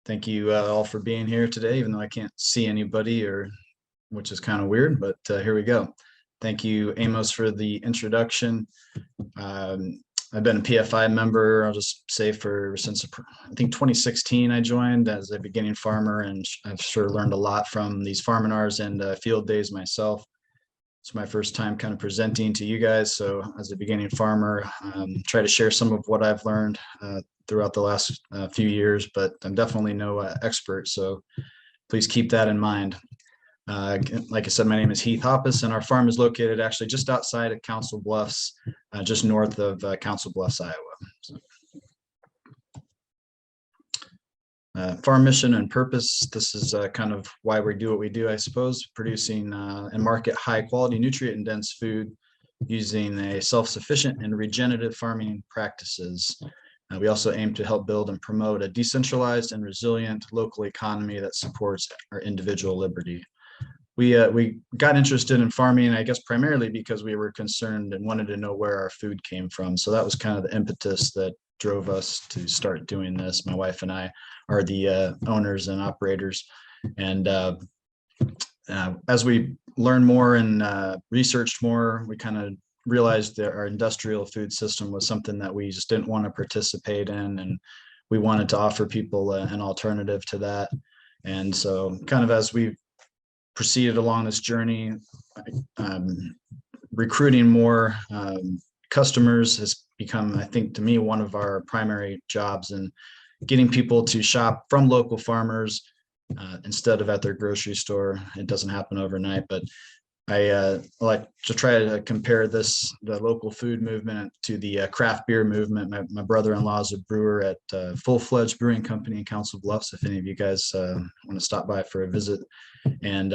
Thank you all for being here today, even though I can't see anybody, which is kind of weird, but here we go. Thank you, Amos, for the introduction. I've been a PFI member, I'll just say since I think 2016 I joined as a beginning farmer, and I've sure learned a lot from these Farminars and field days myself. It's my first time kind of presenting to you guys. So as a beginning farmer, try to share some of what I've learned throughout the last few years, but I'm definitely no expert. So please keep that in mind. Like I said, my name is Heath Hoppes, and our farm is located actually just outside of Council Bluffs, just north of Council Bluffs, Iowa. So, farm mission and purpose. This is kind of why we do what we do, I suppose, producing and market high quality nutrient and dense food using a self-sufficient and regenerative farming practices. We also aim to help build and promote a decentralized and resilient local economy that supports our individual liberty. We got interested in farming, I guess, primarily because we were concerned and wanted to know where our food came from. So that was kind of the impetus that drove us to start doing this. My wife and I are the owners and operators. And as we learned more and researched more, we kind of realized that our industrial food system was something that we just didn't want to participate in. And we wanted to offer people an alternative to that. And so kind of as we proceeded along this journey, recruiting more customers has become, I think, to me, one of our primary jobs, and getting people to shop from local farmers instead of at their grocery store. It doesn't happen overnight, but I like to try to compare the local food movement to the craft beer movement. My brother-in-law is a brewer at Full-Fledged Brewing Company in Council Bluffs, if any of you guys want to stop by for a visit. And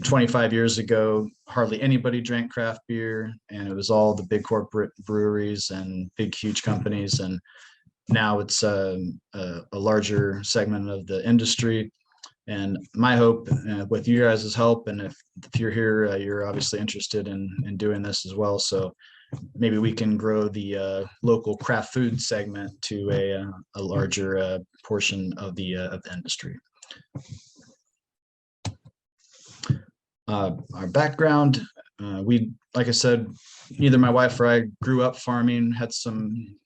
25 years ago, hardly anybody drank craft beer, and it was all the big corporate breweries and big, huge companies. And now it's a larger segment of the industry. And my hope, with you guys' help, and if you're here, you're obviously interested in doing this as well. So maybe we can grow the local craft food segment to a larger portion of the industry. Our background, like I said, neither my wife or I grew up farming, had some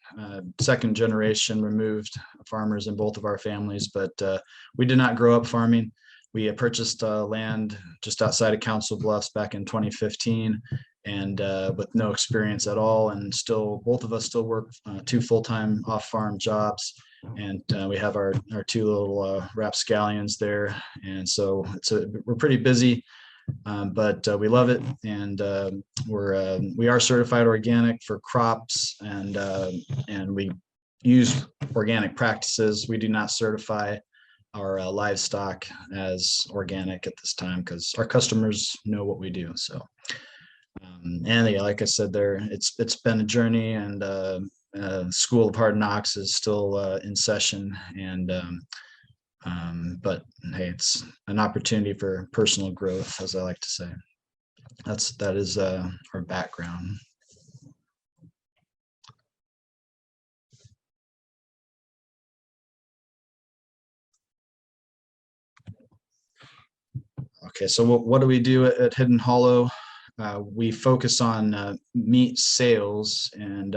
second generation removed farmers in both of our families, but we did not grow up farming. We purchased land just outside of Council Bluffs back in 2015, and with no experience at all, and still both of us still work 2 full-time off-farm jobs, and we have our 2 little rapscallions there, and so we're pretty busy. But we love it, and we are certified organic for crops, and we use organic practices. We do not certify our livestock as organic at this time because our customers know what we do. So, and yeah, like I said, it's been a journey, and School of Hard Knocks is still in session, and but hey, it's an opportunity for personal growth, as I like to say. That is our background. Okay, so what do we do at Hidden Hollow? We focus on meat sales and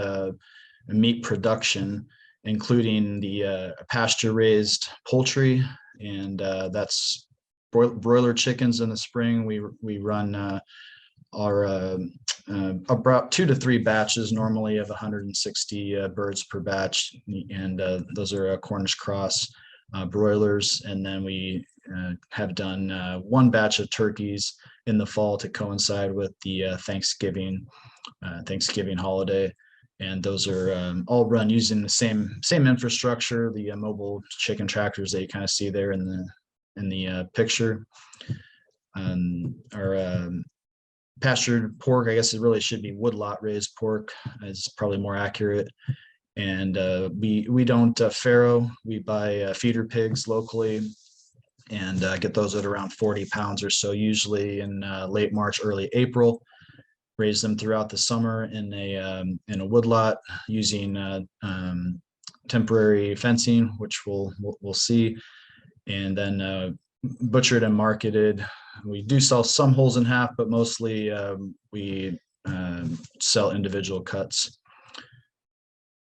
meat production, including the pasture-raised poultry, and that's broiler chickens in the spring. We run our about 2 to 3 batches normally of 160 birds per batch, and those are Cornish cross broilers. And then we have done 1 batch of turkeys in the fall to coincide with the Thanksgiving holiday. And those are all run using the same infrastructure, the mobile chicken tractors that you kind of see there in the picture. Our pastured pork, I guess it really should be woodlot raised pork, is probably more accurate. And we don't farrow. We buy feeder pigs locally, and get those at around 40 pounds or so, usually in late March, early April. Raise them throughout the summer in a woodlot using temporary fencing, which we'll see, and then butchered and marketed. We do sell some holes in half, but mostly we sell individual cuts.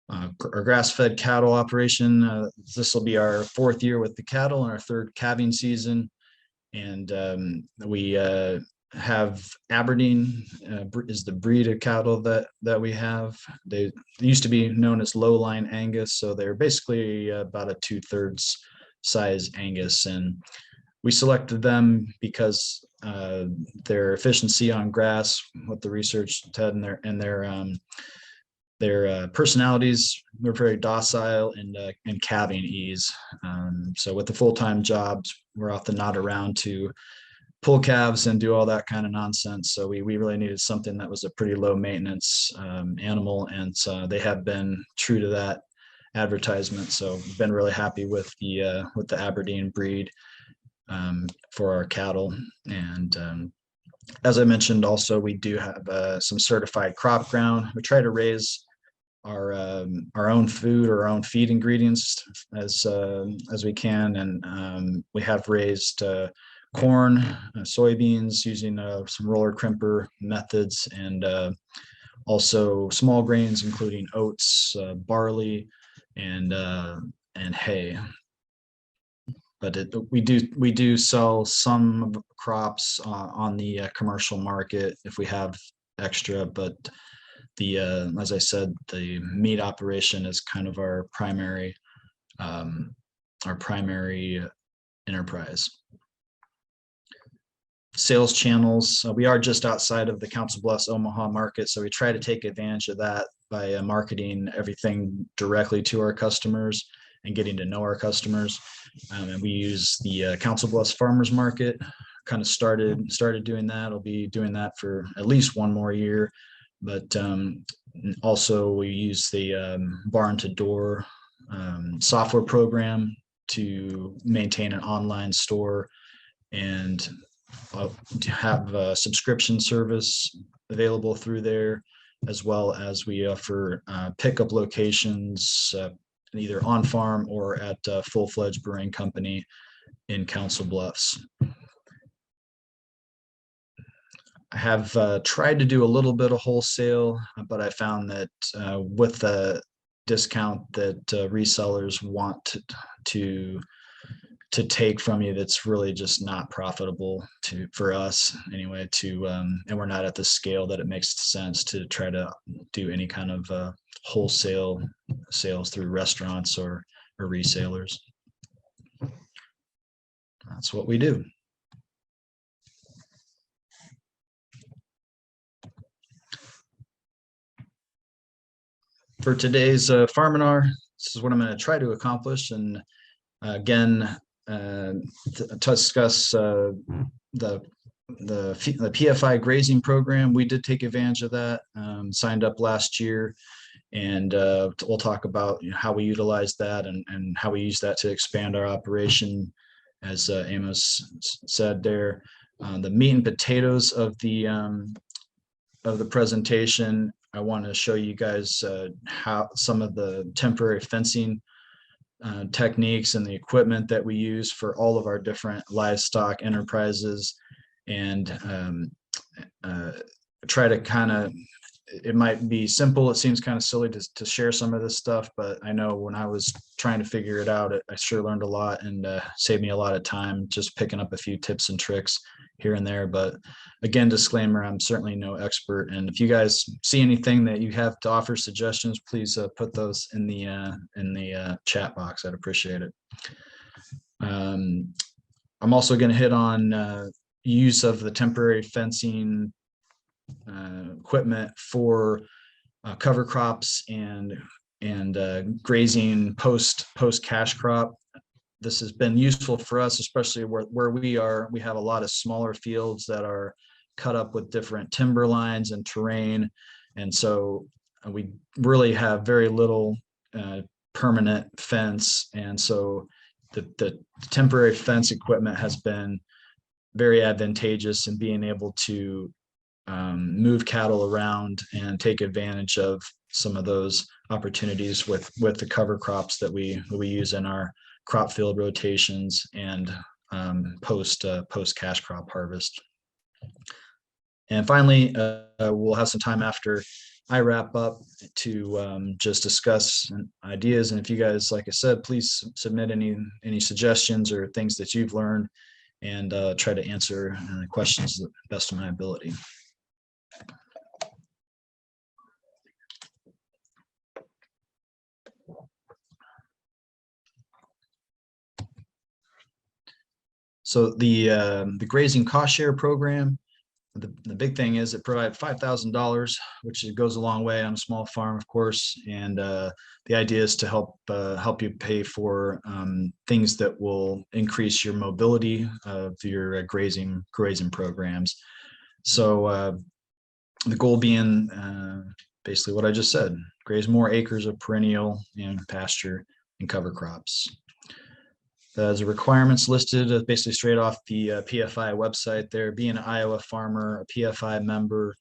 Our grass-fed cattle operation, this will be our 4th year with the cattle and our 3rd calving season. And we have Aberdeen is the breed of cattle that we have. They used to be known as low-line Angus, so they're basically about a 2/3 size Angus. And we selected them because their efficiency on grass, what the research said, and their personalities were very docile and calving ease. So with the full-time jobs, we're often not around to pull calves and do all that kind of nonsense. So we really needed something that was a pretty low maintenance animal, and so they have been true to that advertisement. So we've been really happy with the Aberdeen breed for our cattle. And as I mentioned, also we do have some certified crop ground. We try to raise our own food or our own feed ingredients as we can, and we have raised corn, soybeans using some roller crimper methods, and also small grains including oats, barley, and hay. But we do sell some crops on the commercial market if we have extra, but as I said, the meat operation is kind of our primary enterprise. Sales channels, we are just outside of the Council Bluffs, Omaha market, so we try to take advantage of that by marketing everything directly to our customers and getting to know our customers. And we use the Council Bluffs Farmers Market. Kind of started doing that. I'll be doing that for at least 1 more year. But also we use the barn to door software program to maintain an online store, and to have a subscription service available through there, as well as we offer pickup locations either on farm or at a full-fledged brewing company in Council Bluffs. I have tried to do a little bit of wholesale, but I found that with the discount that resellers want to take from you, that's really just not profitable for us anyway. And we're not at the scale that it makes sense to try to do any kind of wholesale sales through restaurants or resellers. That's what we do. For today's Farminar, this is what I'm going to try to accomplish. And again, to discuss the PFI grazing program, we did take advantage of that, signed up last year, and we'll talk about how we utilize that and how we use that to expand our operation, as Amos said there. The meat and potatoes of the presentation, I want to show you guys how some of the temporary fencing techniques and the equipment that we use for all of our different livestock enterprises, and try to kind of, it might be simple, it seems kind of silly to share some of this stuff, but I know when I was trying to figure it out, I sure learned a lot, and saved me a lot of time just picking up a few tips and tricks here and there. But again, disclaimer, I'm certainly no expert, and if you guys see anything that you have to offer suggestions, please put those in the chat box. I'd appreciate it. I'm also going to hit on use of the temporary fencing equipment for cover crops and grazing post cash crop. This has been useful for us, especially where we are. We have a lot of smaller fields that are cut up with different timber lines and terrain, and so we really have very little permanent fence, and so the temporary fence equipment has been very advantageous in being able to move cattle around and take advantage of some of those opportunities with the cover crops that we use in our crop field rotations and post cash crop harvest. And finally, we'll have some time after I wrap up to just discuss ideas. And if you guys, like I said, please submit any suggestions or things that you've learned, and try to answer questions to the best of my ability. So the grazing cost share program, the big thing is it provides $5,000, which goes a long way on a small farm, of course. And the idea is to help you pay for things that will increase your mobility of your grazing programs. So the goal being basically what I just said: graze more acres of perennial and pasture and cover crops. The requirements listed basically straight off the PFI website there: being an Iowa farmer, a PFI member,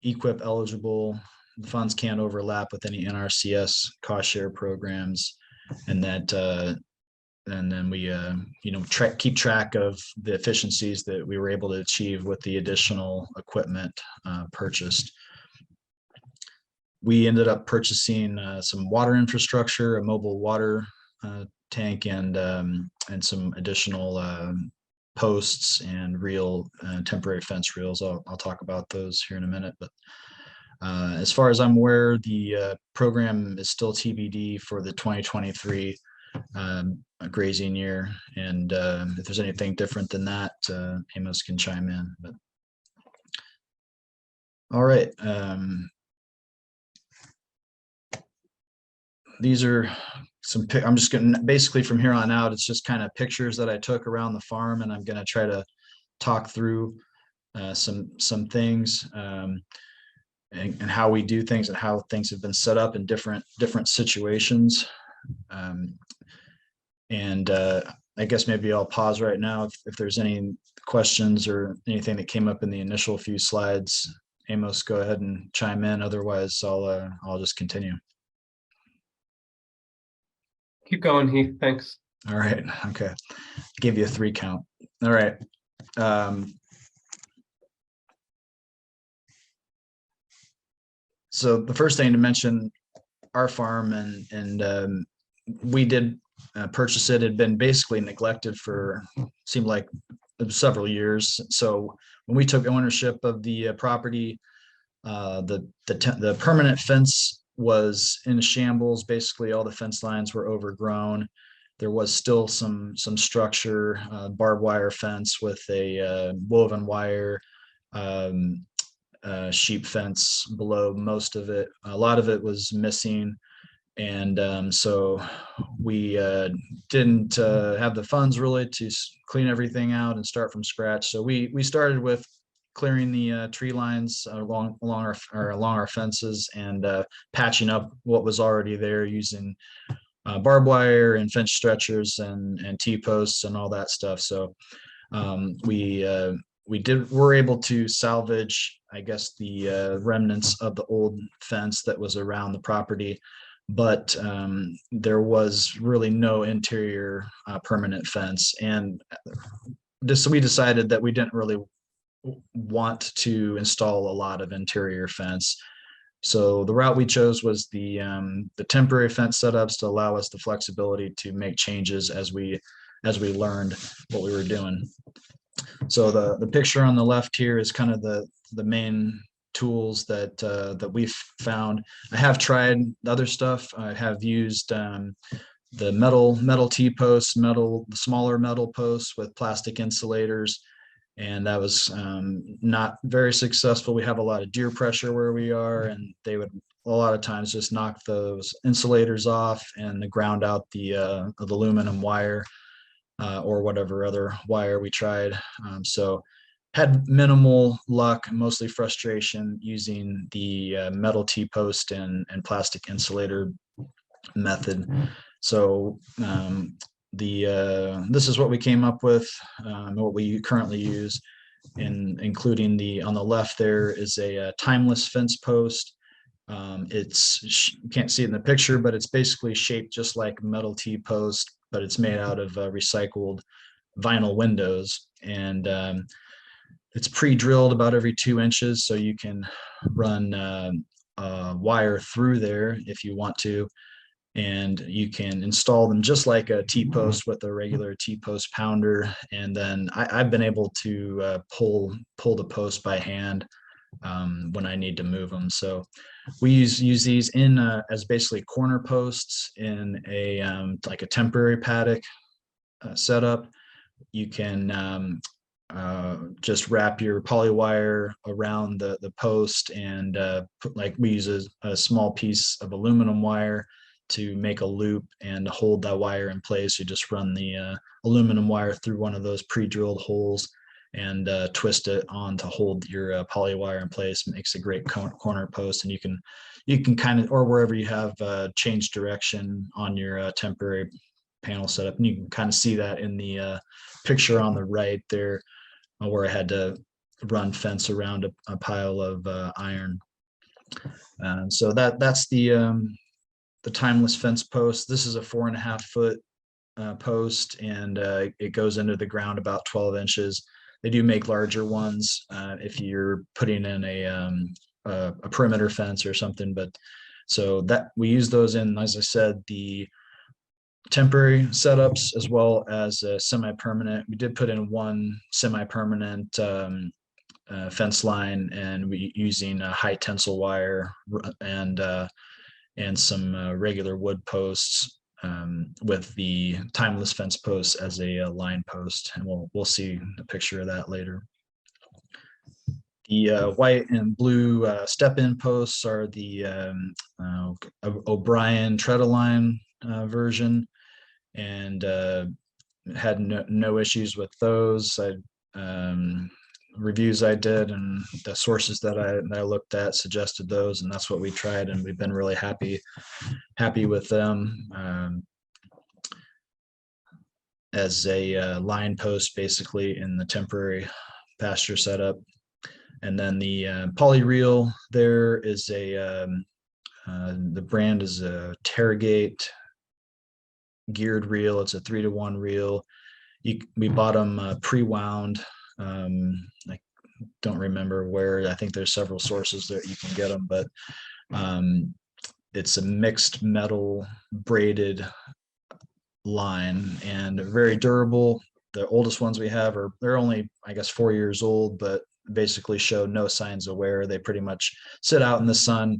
EQIP eligible, the funds can't overlap with any NRCS cost share programs, and that and then we keep track of the efficiencies that we were able to achieve with the additional equipment purchased. We ended up purchasing some water infrastructure, a mobile water tank, and some additional posts and temporary fence reels. I'll talk about those here in a minute. But as far as I'm aware, the program is still TBD for the 2023 grazing year. And if there's anything different than that, Amos can chime in. But all right. These are I'm just going to basically from here on out, it's just kind of pictures that I took around the farm, and I'm going to try to talk through some things and how we do things and how things have been set up in different situations. And I guess maybe I'll pause right now if there's any questions or anything that came up in the initial few slides. Amos, go ahead and chime in. Otherwise, I'll just continue. Keep going, Heath. Thanks. All right. Okay. Give you a 3 count. All right. So the first thing to mention, our farm, and we did purchase it. It had been basically neglected for seemed like several years. So when we took ownership of the property, the permanent fence was in shambles. Basically, all the fence lines were overgrown. There was still some structure, barbed wire fence with a woven wire sheep fence below most of it. A lot of it was missing. And so we didn't have the funds really to clean everything out and start from scratch. So we started with clearing the tree lines along our fences and patching up what was already there using barbed wire and fence stretchers and T-posts and all that stuff. So we're able to salvage, I guess, the remnants of the old fence that was around the property, but there was really no interior permanent fence. And we decided that we didn't really want to install a lot of interior fence. So the route we chose was the temporary fence setups to allow us the flexibility to make changes as we learned what we were doing. So the picture on the left here is kind of the main tools that we've found. I have tried other stuff. I have used the metal T-posts, the smaller metal posts with plastic insulators, and that was not very successful. We have a lot of deer pressure where we are, and they would a lot of times just knock those insulators off and ground out the aluminum wire or whatever other wire we tried. So had minimal luck, mostly frustration using the metal T-post and plastic insulator method. So this is what we came up with, what we currently use, including on the left there is a timeless fence post. You can't see it in the picture, but it's basically shaped just like a metal T-post, but it's made out of recycled vinyl windows. And it's pre-drilled about every 2 inches, so you can run wire through there if you want to. And you can install them just like a T-post with a regular T-post pounder. And then I've been able to pull the post by hand when I need to move them. So we use these in as basically corner posts in a like a temporary paddock setup. You can just wrap your poly wire around the post and put, like we use a small piece of aluminum wire to make a loop and hold that wire in place. You just run the aluminum wire through one of those pre-drilled holes and twist it on to hold your poly wire in place. It makes a great corner post, and you can kind of, or wherever you have change direction on your temporary panel setup, and you can kind of see that in the picture on the right there, where I had to run fence around a pile of iron. So that's the timeless fence post. This is a 4.5-foot post, and it goes into the ground about 12 inches. They do make larger ones if you're putting in a perimeter fence or something, but so that we use those in, as I said, the temporary setups as well as semi-permanent. We did put in one semi-permanent fence line, and we using high tensile wire and some regular wood posts with the timeless fence posts as a line post, and we'll see a picture of that later. The white and blue step-in posts are the O'Brien Tread-A-Line version, and had no issues with those. Reviews I did and the sources that I looked at suggested those, and that's what we tried, and we've been really happy with them as a line post basically in the temporary pasture setup. And then the poly reel there is the brand is a Terragate geared reel. It's a 3-to-1 reel. We bought them pre-wound. I don't remember where. I think there's several sources that you can get them, but it's a mixed metal braided line and very durable. The oldest ones we have they're only, I guess, 4 years old, but basically show no signs of wear. They pretty much sit out in the sun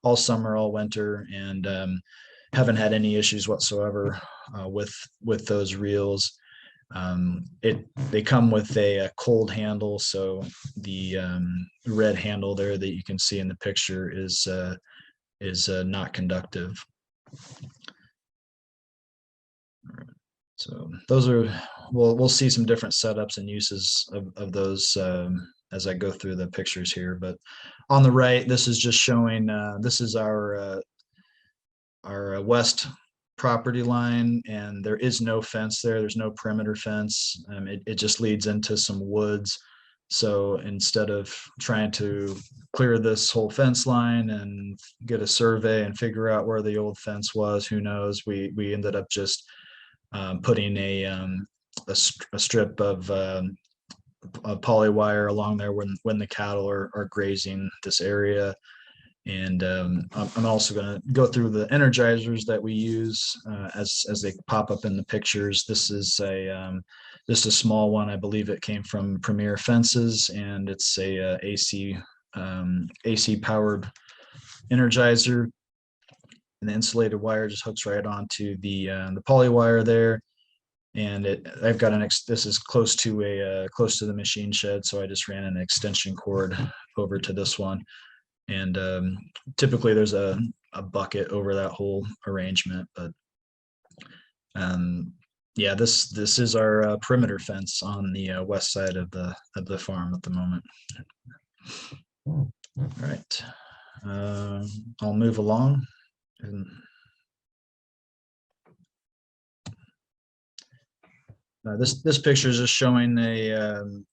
all summer, all winter, and haven't had any issues whatsoever with those reels. They come with a cold handle, so the red handle there that you can see in the picture is not conductive. So those are, we'll see some different setups and uses of those as I go through the pictures here. But on the right, this is just showing this is our west property line, and there is no fence there. There's no perimeter fence. It just leads into some woods. So instead of trying to clear this whole fence line and get a survey and figure out where the old fence was, who knows, we ended up just putting a strip of poly wire along there when the cattle are grazing this area. And I'm also going to go through the energizers that we use as they pop up in the pictures. This is just a small one. I believe it came from Premier Fences, and it's a AC powered energizer. And the insulated wire just hooks right onto the poly wire there. And I've got this is close to the machine shed, so I just ran an extension cord over to this one. And typically there's a bucket over that whole arrangement, but yeah, this is our perimeter fence on the west side of the farm at the moment. All right, I'll move along. And this picture is just showing the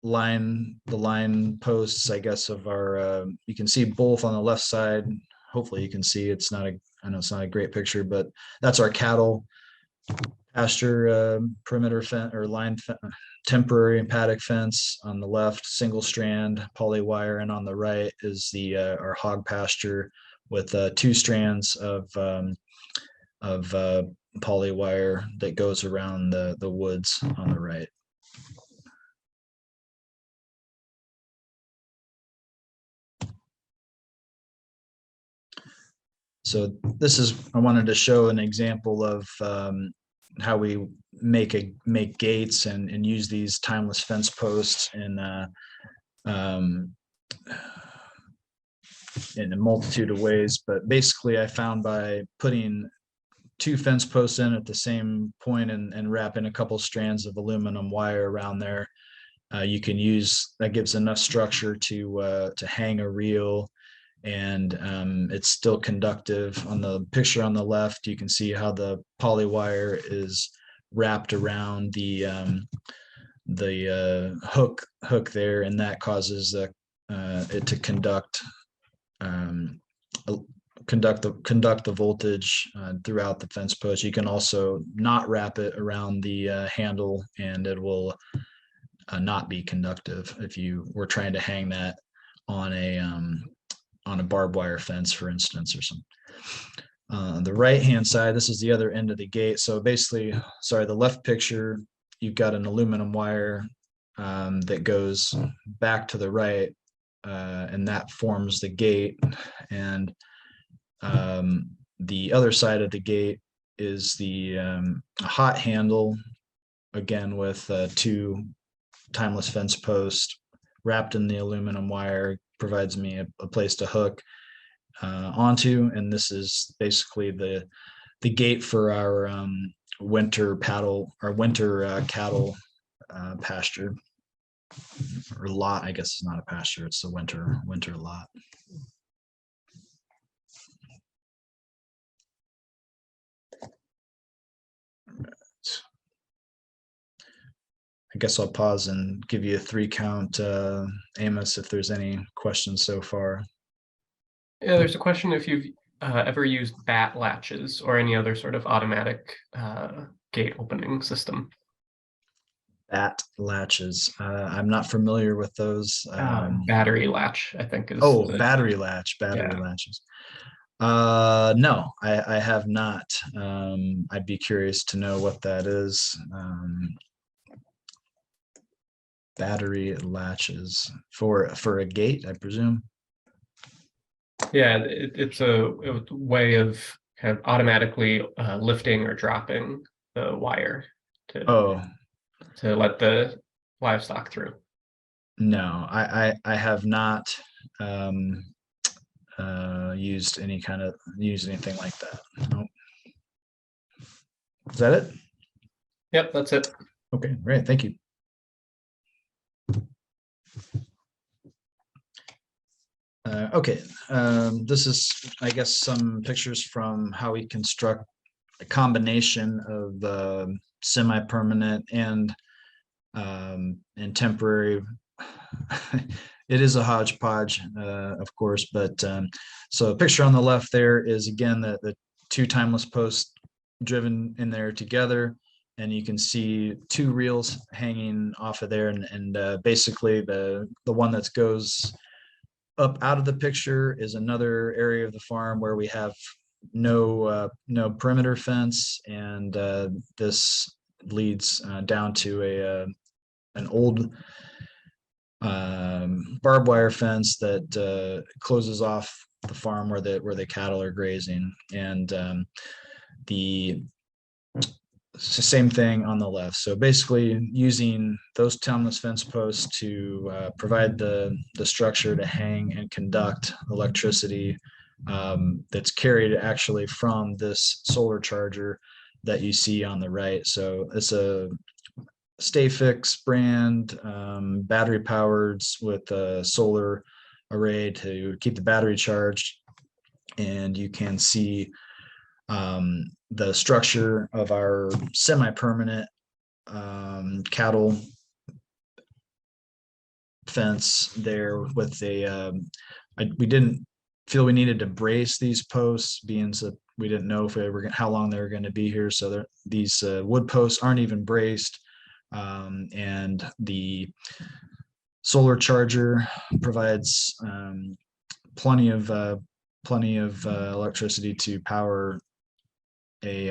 line posts, I guess, of our you can see both on the left side hopefully you can see, I know it's not a great picture, but that's our cattle pasture perimeter fence or temporary and paddock fence on the left, single strand poly wire, and on the right is the our hog pasture with 2 strands of poly wire that goes around the woods on the right. So this is, I wanted to show an example of how we make gates and use these timeless fence posts in a multitude of ways. But basically, I found by putting 2 fence posts in at the same point and wrapping a couple strands of aluminum wire around there, you can use that, gives enough structure to hang a reel, and it's still conductive. On the picture on the left, you can see how the poly wire is wrapped around the hook there, and that causes it to conduct the voltage throughout the fence post. You can also not wrap it around the handle, and it will not be conductive if you were trying to hang that on a barbed wire fence, for instance, or something. The right hand side, this is the other end of the gate. So basically, sorry, the left picture, you've got an aluminum wire that goes back to the right, and that forms the gate. And the other side of the gate is the hot handle, again with 2 timeless fence posts wrapped in the aluminum wire, provides me a place to hook onto. And this is basically the gate for our winter cattle pasture or lot. I guess it's not a pasture, it's the winter lot. I guess I'll pause and give you a 3 count, Amos, if there's any questions so far. Yeah, there's a question if you've ever used bat latches or any other sort of automatic gate opening system. Bat latches. I'm not familiar with those. Battery latch, I think is. Battery latches. No, I have not. I'd be curious to know what that is. Battery latches for a gate, I presume. Yeah, it's a way of kind of automatically lifting or dropping the wire to let the livestock through. No, I have not used anything like that. Nope. Is that it? Yep, that's it. Okay, great, thank you. Okay, this is, I guess, some pictures from how we construct a combination of semi-permanent and temporary. It is a hodgepodge, of course, but so a picture on the left there is, again, the 2 timeless posts driven in there together, and you can see 2 reels hanging off of there, and basically the one that goes up out of the picture is another area of the farm where we have no perimeter fence, and this leads down to an old barbed wire fence that closes off the farm where the cattle are grazing. And it's the same thing on the left. So basically, using those timeless fence posts to provide the structure to hang and conduct electricity that's carried actually from this solar charger that you see on the right. So it's a StayFix brand, battery powered with a solar array to keep the battery charged. And you can see the structure of our semi-permanent cattle fence there with we didn't feel we needed to brace these posts, being that we didn't know if they were how long they were going to be here. So these wood posts aren't even braced, and the solar charger provides plenty of electricity to power a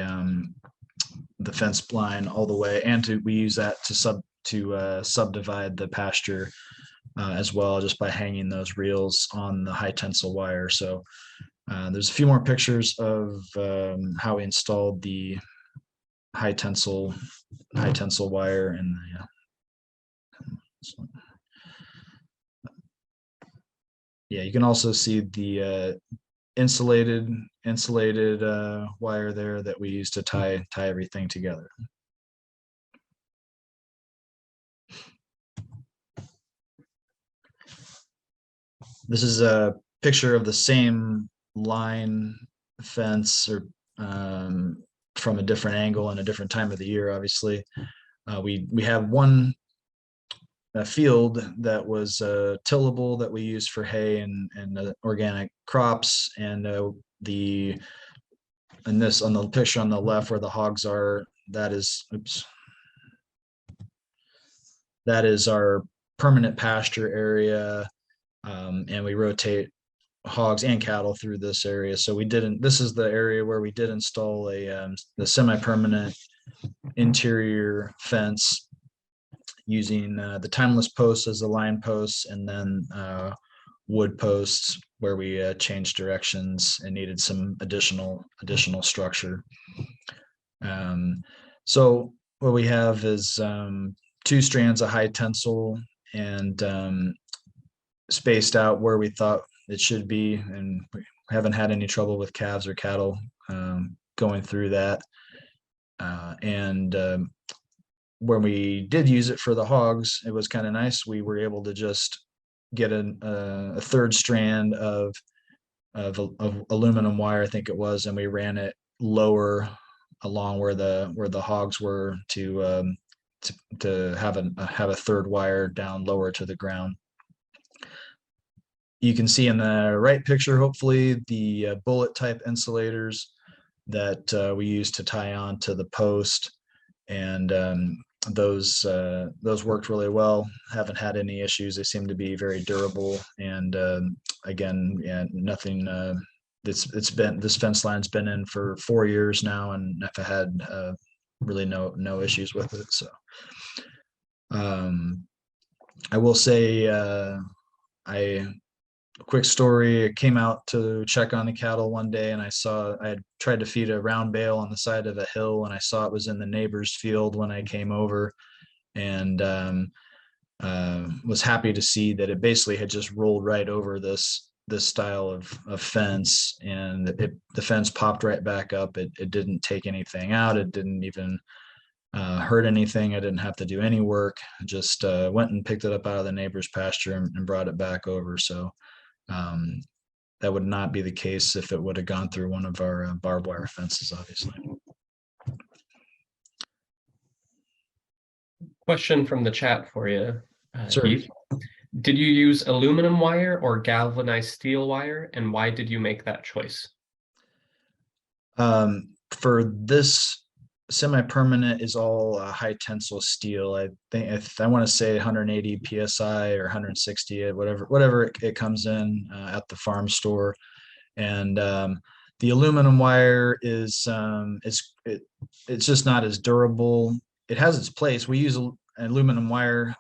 the fence line all the way, and we use that to subdivide the pasture as well, just by hanging those reels on the high tensile wire. So there's a few more pictures of how we installed the high tensile wire and yeah, you can also see the insulated wire there that we use to tie everything together. This is a picture of the same line fence, or from a different angle and a different time of the year. Obviously, we have one field that was tillable that we used for hay and organic crops, and this on the picture on the left where the hogs are, that is our permanent pasture area, and we rotate hogs and cattle through this area. So this is the area where we did install the semi-permanent interior fence using the timeless posts as the line posts, and then wood posts where we changed directions and needed some additional structure. So what we have is 2 strands of high tensile, and spaced out where we thought it should be, and we haven't had any trouble with calves or cattle going through that. And when we did use it for the hogs, it was kind of nice. We were able to just get a 3rd strand of aluminum wire, I think it was, and we ran it lower along where the hogs were to have a 3rd wire down lower to the ground. You can see in the right picture, hopefully, the bullet type insulators that we use to tie on to the post, and those worked really well. Haven't had any issues. They seem to be very durable, and again, yeah, nothing. This fence line's been in for 4 years now, and I've had really no issues with it. So I will say, a quick story. I came out to check on the cattle one day, and I had tried to feed a round bale on the side of a hill, and I saw it was in the neighbor's field when I came over, and was happy to see that it basically had just rolled right over this style of fence, and the fence popped right back up. It didn't take anything out. It didn't even hurt anything. I didn't have to do any work. Just went and picked it up out of the neighbor's pasture and brought it back over. So that would not be the case if it would have gone through one of our barbed wire fences, obviously. Question from the chat for you, Sure. Heath. Did you use aluminum wire or galvanized steel wire, and why did you make that choice? For this semi-permanent is all high tensile steel. I think, if I want to say 180 psi or 160, whatever it comes in at the farm store, and the aluminum wire is it's just not as durable. It has its place. We use aluminum wire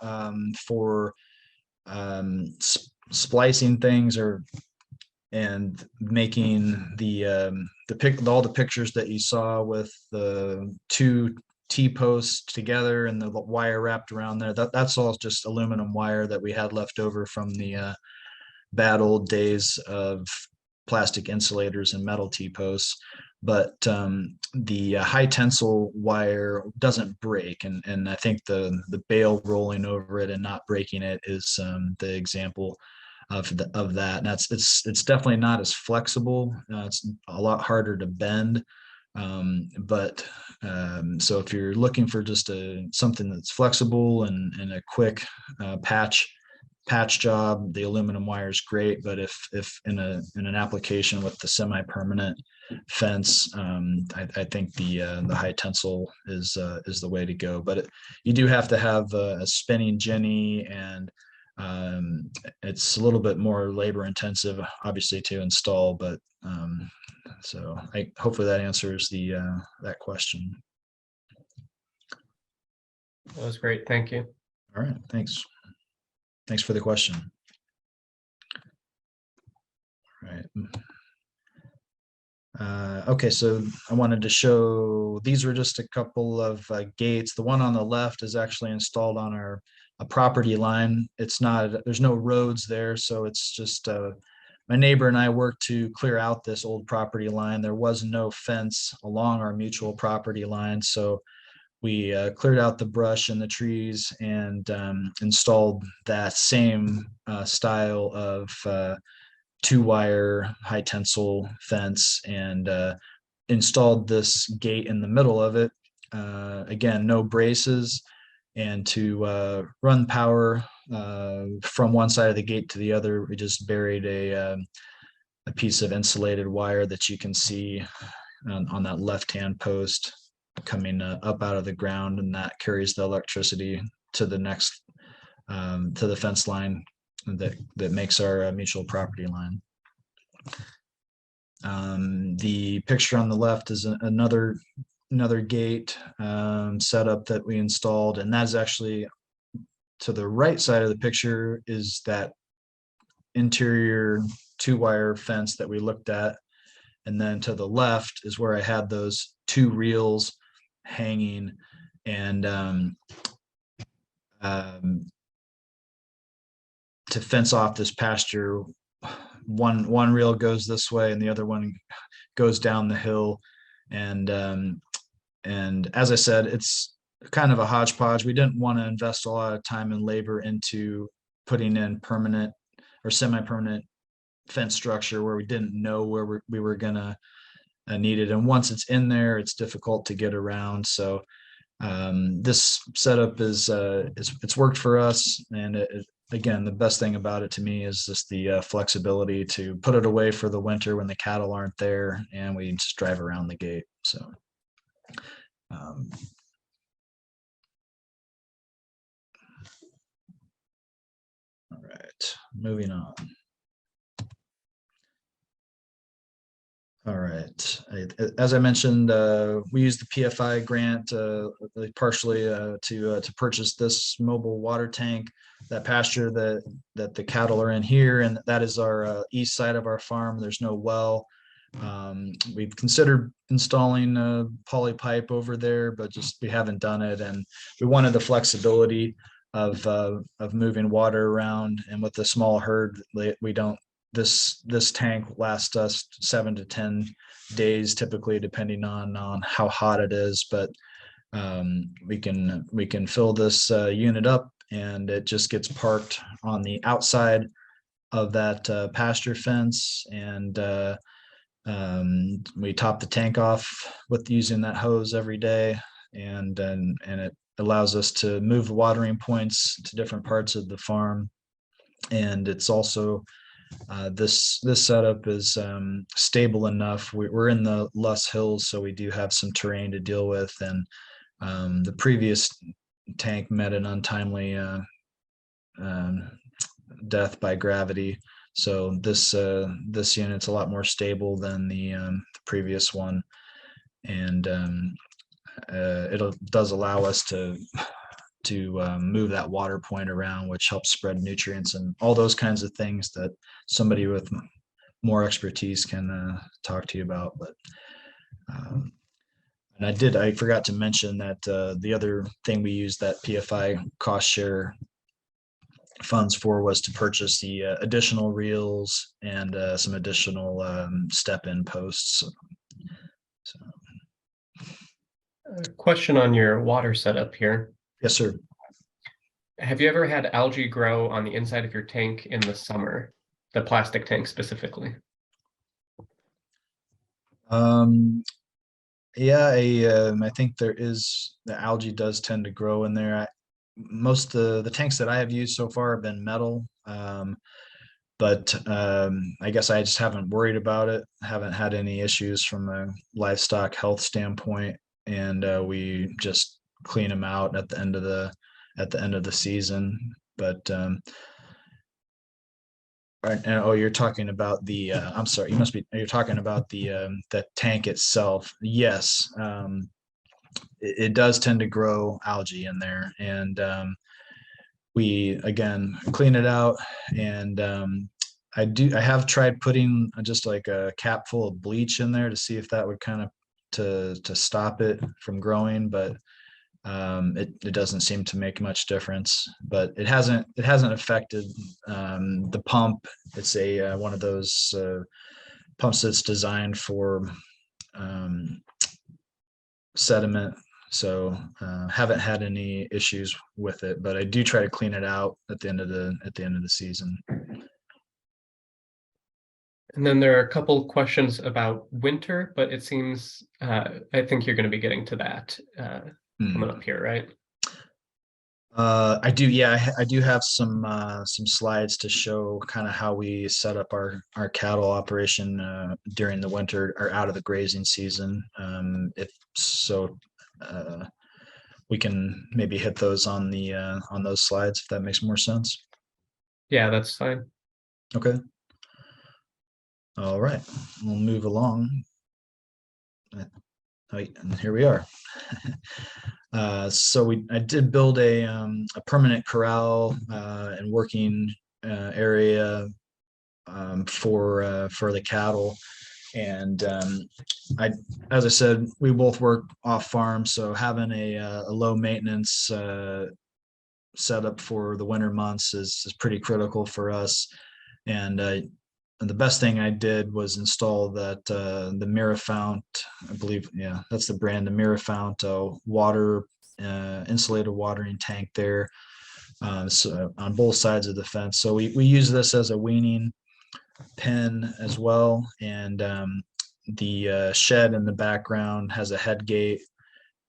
for splicing things and making all the pictures that you saw with the 2 T-posts together and the wire wrapped around there. That's all just aluminum wire that we had left over from the bad old days of plastic insulators and metal T-posts. But the high tensile wire doesn't break, and I think the bale rolling over it and not breaking it is the example of that. And it's definitely not as flexible. It's a lot harder to bend. But so if you're looking for just something that's flexible and a quick patch, patch job, the aluminum wire is great, but if in an application with the semi-permanent fence, I think the high tensile is the way to go. But you do have to have a spinning jenny, and it's a little bit more labor intensive, obviously, to install. But so hopefully that answers that question. That was great. Thank you. All right, thanks. Thanks for the question. All right. Okay, so I wanted to show, these were just a couple of gates. The one on the left is actually installed on a property line. It's not, there's no roads there, so it's just my neighbor and I worked to clear out this old property line. There was no fence along our mutual property line, so we cleared out the brush and the trees and installed that same style of 2-wire high tensile fence, and installed this gate in the middle of it. Again, no braces, and to run power from one side of the gate to the other, we just buried a piece of insulated wire that you can see on that left-hand post coming up out of the ground, and that carries the electricity to the next to the fence line that makes our mutual property line. The picture on the left is another gate setup that we installed, and that's actually to the right side of the picture is that interior 2-wire fence that we looked at, and then to the left is where I had those 2 reels hanging, and to fence off this pasture, one reel goes this way and the other one goes down the hill, and as I said, it's kind of a hodgepodge. We didn't want to invest a lot of time and labor into putting in permanent or semi-permanent fence structure where we didn't know where we were gonna need it, and once it's in there, it's difficult to get around. So this setup is it's worked for us, and again, the best thing about it to me is just the flexibility to put it away for the winter when the cattle aren't there, and we just drive around the gate. So all right, moving on. All right. As I mentioned, we used the PFI grant partially to purchase this mobile water tank, that pasture that the cattle are in here, and that is our east side of our farm. There's no well. We've considered installing a poly pipe over there, but just we haven't done it, and we wanted the flexibility of moving water around, and with the small herd, we don't. This tank lasts us 7 to 10 days typically, depending on how hot it is, but we can fill this unit up, and it just gets parked on the outside of that pasture fence, and we top the tank off with using that hose every day, and it allows us to move the watering points to different parts of the farm. And it's also this setup is stable enough. We're in the Luss Hills, so we do have some terrain to deal with, and the previous tank met an untimely death by gravity. So this unit's a lot more stable than the previous one, and it does allow us to move that water point around, which helps spread nutrients and all those kinds of things that somebody with more expertise can talk to you about. But and I forgot to mention that the other thing we used that PFI cost share funds for was to purchase the additional reels and some additional step-in posts. So. A question on your water setup here. Yes, sir. Have you ever had algae grow on the inside of your tank in the summer, the plastic tank specifically? Yeah, I think the algae does tend to grow in there. most of the tanks that I have used so far have been metal. But I guess I just haven't worried about it. Haven't had any issues from a livestock health standpoint, and we just clean them out at the end of the season. But and, oh, you're talking about the. I'm sorry, you're talking about the tank itself. Yes, it does tend to grow algae in there, and we again clean it out, and I have tried putting just like a cap full of bleach in there to see if that would kind of to stop it from growing, but it doesn't seem to make much difference. But it hasn't affected the pump. It's a one of those pumps that's designed for sediment. So haven't had any issues with it, but I do try to clean it out at the end of the season. And then there are a couple questions about winter, but it seems I think you're going to be getting to that coming up here, right? I do, yeah. I do have some slides to show kind of how we set up our cattle operation during the winter or out of the grazing season. If so, we can maybe hit those on those slides if that makes more sense. Yeah, that's fine. Okay. All right, we'll move along. And here we are. So I did build a permanent corral and working area for the cattle, and as I said, we both work off farm, so having a low maintenance setup for the winter months is pretty critical for us. And the best thing I did was install that the Mirafount, I believe, yeah, that's the brand, the Mirafount water insulated watering tank there. So on both sides of the fence. So we use this as a weaning pen as well. And the shed in the background has a head gate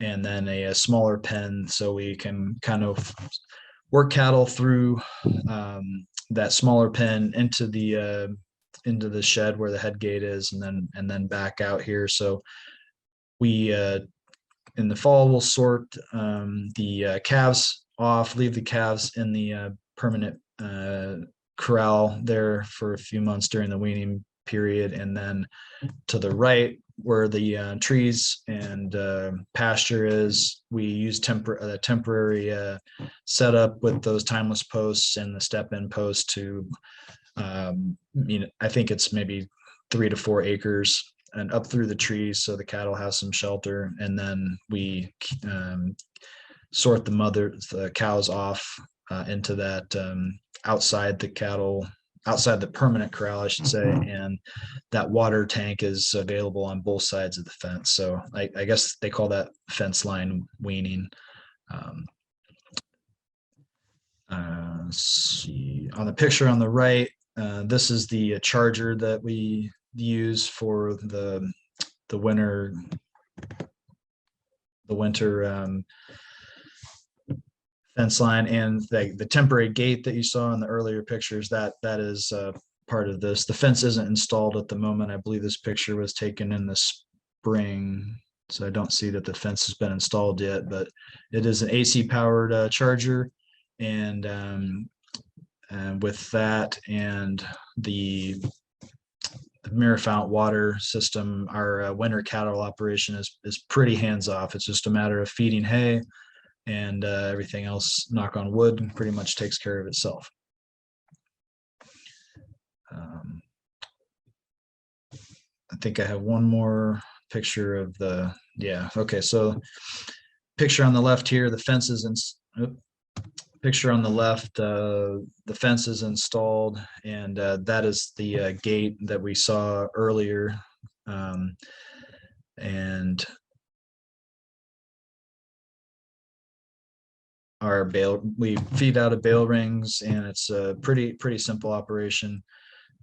and then a smaller pen, so we can kind of work cattle through that smaller pen into the shed where the head gate is, and then back out here. So we in the fall we'll sort the calves off, leave the calves in the permanent corral there for a few months during the weaning period, and then to the right where the trees and pasture is, we use temporary setup with those timeless posts and the step-in post to I think it's maybe 3 to 4 acres and up through the trees, so the cattle have some shelter. And then we sort the cows off into that outside the permanent corral, I should say. And that water tank is available on both sides of the fence. So I guess they call that fence line weaning. See on the picture on the right, this is the charger that we use for the winter fence line, and the temporary gate that you saw in the earlier pictures, that is part of this. The fence isn't installed at the moment. I believe this picture was taken in the spring, so I don't see that the fence has been installed yet, but it is an AC powered charger. And with that and the Mirafount water system, our winter cattle operation is pretty hands off. It's just a matter of feeding hay, and everything else, knock on wood, pretty much takes care of itself. I think I have one more picture of the, yeah, okay, so picture on the left here, the fences, and picture on the left, the fence is installed, and that is the gate that we saw earlier. And we feed out of bale rings, and it's a pretty simple operation.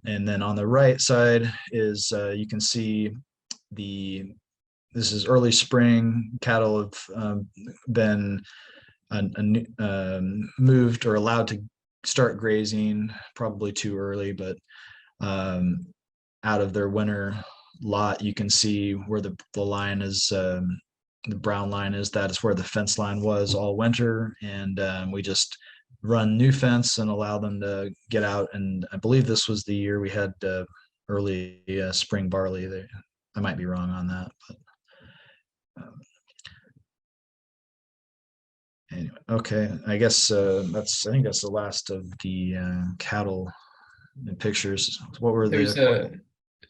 And then on the right side is you can see this is early spring. Cattle have been moved or allowed to start grazing probably too early, but out of their winter lot, you can see where the line is, the brown line is, that is where the fence line was all winter. And we just run new fence and allow them to get out. And I believe this was the year we had early spring barley there. I might be wrong on that, but anyway, okay. I guess I think that's the last of the cattle pictures. What were There's the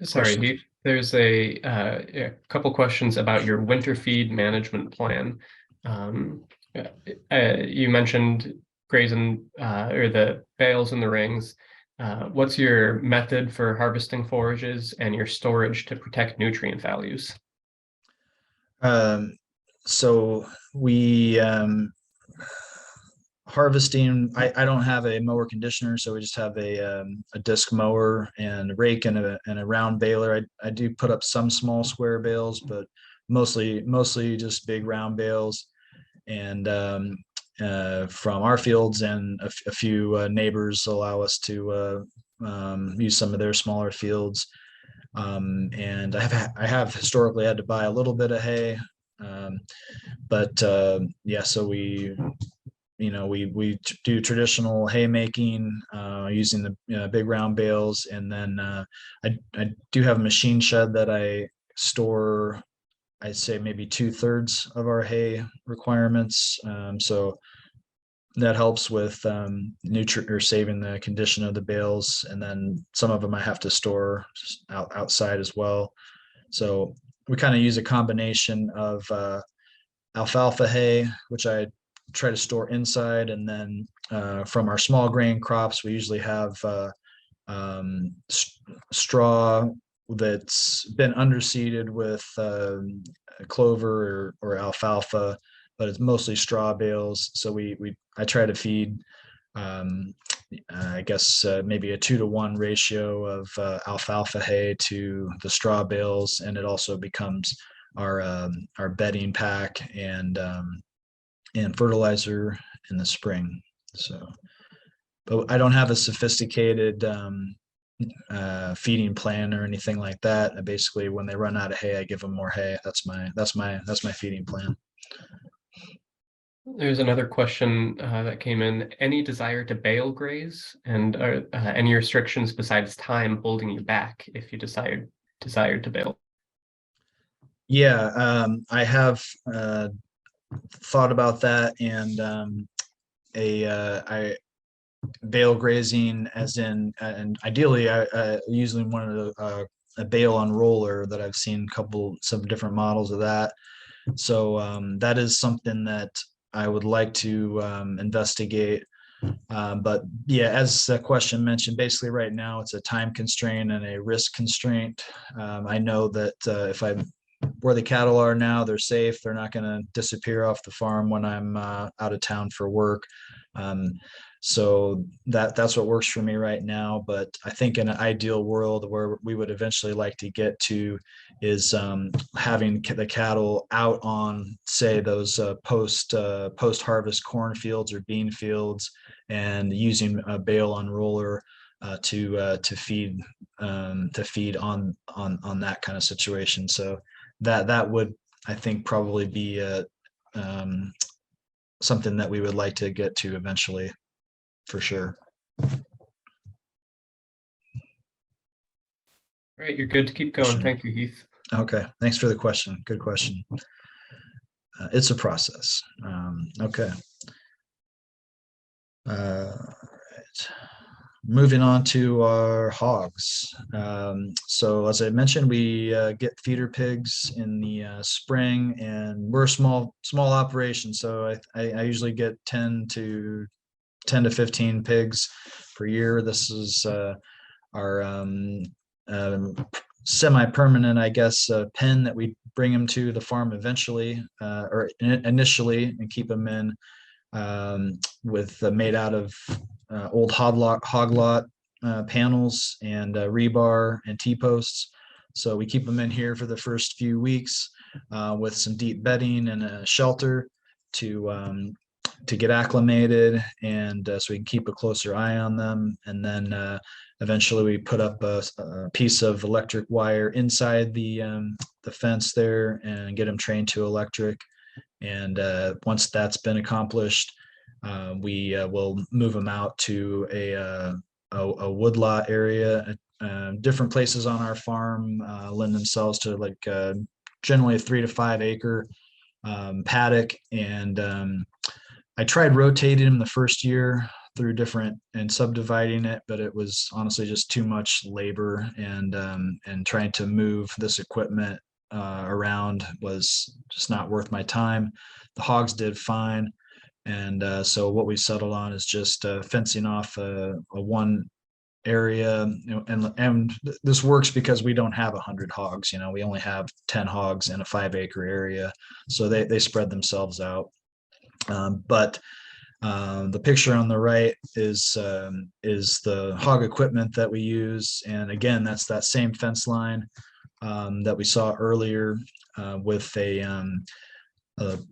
sorry, questions? Heath. There's a couple questions about your winter feed management plan. You mentioned grazing or the bales and the rings. What's your method for harvesting forages and your storage to protect nutrient values? So we harvesting, I don't have a mower conditioner, so we just have a disc mower and a rake and a round baler. I do put up some small square bales, but mostly just big round bales. And from our fields, and a few neighbors allow us to use some of their smaller fields. And I have historically had to buy a little bit of hay, but yeah, so we do traditional haymaking using the big round bales. And then I do have a machine shed that I store, I'd say maybe 2/3 of our hay requirements. So that helps with nutrient or saving the condition of the bales. And then some of them I have to store outside as well. So we kind of use a combination of alfalfa hay, which I try to store inside. And then from our small grain crops, we usually have straw that's been underseeded with clover or alfalfa, but it's mostly straw bales. So I try to feed I guess maybe a 2-to-1 ratio of alfalfa hay to the straw bales, and it also becomes our bedding pack and fertilizer in the spring. So, but I don't have a sophisticated feeding plan or anything like that. Basically, when they run out of hay, I give them more hay. That's my feeding plan. There's another question that came in. Any desire to bale graze, and any restrictions besides time holding you back if you desired to bale? Yeah, I have thought about that, and I bale grazing, as in, and ideally, I usually wanted a bale on roller that I've seen some different models of that. So that is something that I would like to investigate. But yeah, as the question mentioned, basically right now it's a time constraint and a risk constraint. I know that if I'm where the cattle are now, they're safe. They're not going to disappear off the farm when I'm out of town for work. So that's what works for me right now. But I think in an ideal world, where we would eventually like to get to is having the cattle out on, say, those post harvest cornfields or bean fields, and using a bale on roller to feed on that kind of situation. So that would, I think, probably be something that we would like to get to eventually, for sure. Right, you're good to keep going. Thank you, Heath. Okay, thanks for the question. Good question. It's a process. Okay. Right. Moving on to our hogs. So as I mentioned, we get feeder pigs in the spring, and we're a small operation. So I usually get 10 to 15 pigs per year. This is our semi-permanent, I guess, pen that we bring them to the farm eventually, or initially, and keep them in with made out of old hog lot panels and rebar and T-posts. So we keep them in here for the first few weeks with some deep bedding and a shelter to to get acclimated, and so we can keep a closer eye on them. And then eventually we put up a piece of electric wire inside the fence there and get them trained to electric. And once that's been accomplished, we will move them out to a woodlot area. Different places on our farm lend themselves to like generally a 3 to 5 acre paddock. And I tried rotating them the first year through different and subdividing it, but it was honestly just too much labor, and trying to move this equipment around was just not worth my time. The hogs did fine. And so what we settled on is just fencing off a one area, and this works because we don't have 100 hogs. We only have 10 hogs in a 5 acre area, so they spread themselves out. But the picture on the right is the hog equipment that we use, and again, that's that same fence line that we saw earlier with a